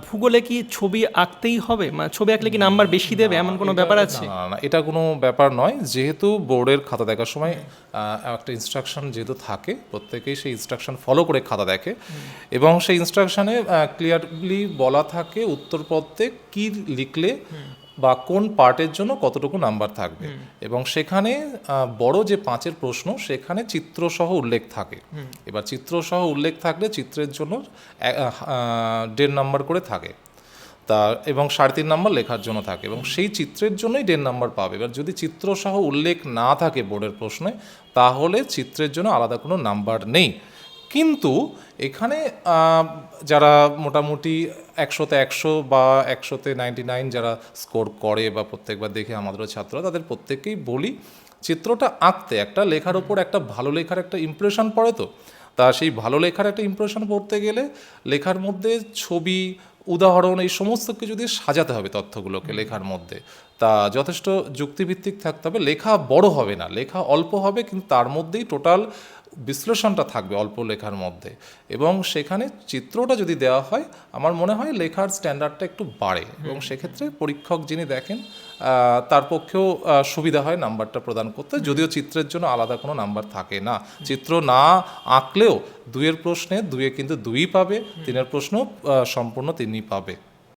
ভূগোলে কি ছবি আঁকতেই হবে, মানে ছবি আঁকলে কি নাম্বার বেশি দেবে, এমন কোনো ব্যাপার আছে? না, এটা কোনো ব্যাপার নয়। যেহেতু বোর্ডের খাতা দেখার সময় একটা ইনস্ট্রাকশন যেহেতু থাকে, প্রত্যেকেই সেই ইনস্ট্রাকশন ফলো করে খাতা দেখে, এবং সেই ইনস্ট্রাকশনে ক্লিয়ারলি বলা থাকে উত্তরপত্রে কী লিখলে বা কোন পার্টের জন্য কতটুকু নাম্বার থাকবে, এবং সেখানে বড় যে 5-এর প্রশ্ন সেখানে চিত্রসহ উল্লেখ থাকে। এবার চিত্রসহ উল্লেখ থাকলে চিত্রের জন্য 1.5 নাম্বার করে থাকে, তা এবং 3.5 নাম্বার লেখার জন্য থাকে, এবং সেই চিত্রের জন্যই 1.5 নাম্বার পাবে। এবার যদি চিত্রসহ উল্লেখ না থাকে বোর্ডের প্রশ্নে, তাহলে চিত্রের জন্য আলাদা কোনো নাম্বার নেই। কিন্তু এখানে যারা মোটামুটি 100-তে 100 বা 100-তে 99 যারা স্কোর করে বা প্রত্যেকবার দেখে আমাদেরও ছাত্ররা, তাদের প্রত্যেককেই বলি চিত্রটা আঁকতে একটা লেখার ওপর একটা ভালো লেখার একটা ইমপ্রেশন পড়ে, তো তা সেই ভালো লেখার একটা ইমপ্রেশন পড়তে গেলে লেখার মধ্যে ছবি, উদাহরণ, এই সমস্ত কিছু দিয়ে সাজাতে হবে তথ্যগুলোকে লেখার মধ্যে। তা যথেষ্ট যুক্তিভিত্তিক থাকতে হবে। লেখা বড় হবে না, লেখা অল্প হবে, কিন্তু তার মধ্যেই টোটাল বিশ্লেষণটা থাকবে অল্প লেখার মধ্যে, এবং সেখানে চিত্রটা যদি দেওয়া হয় আমার মনে হয় লেখার স্ট্যান্ডার্ডটা একটু বাড়ে, এবং সেক্ষেত্রে পরীক্ষক যিনি দেখেন তার পক্ষেও সুবিধা হয় নাম্বারটা প্রদান করতে, যদিও চিত্রের জন্য আলাদা কোনো নাম্বার থাকে না। চিত্র না আঁকলেও 2-এর প্রশ্নে 2-এ কিন্তু 2ই পাবে, 3-এর প্রশ্ন সম্পূর্ণ 3ই পাবে।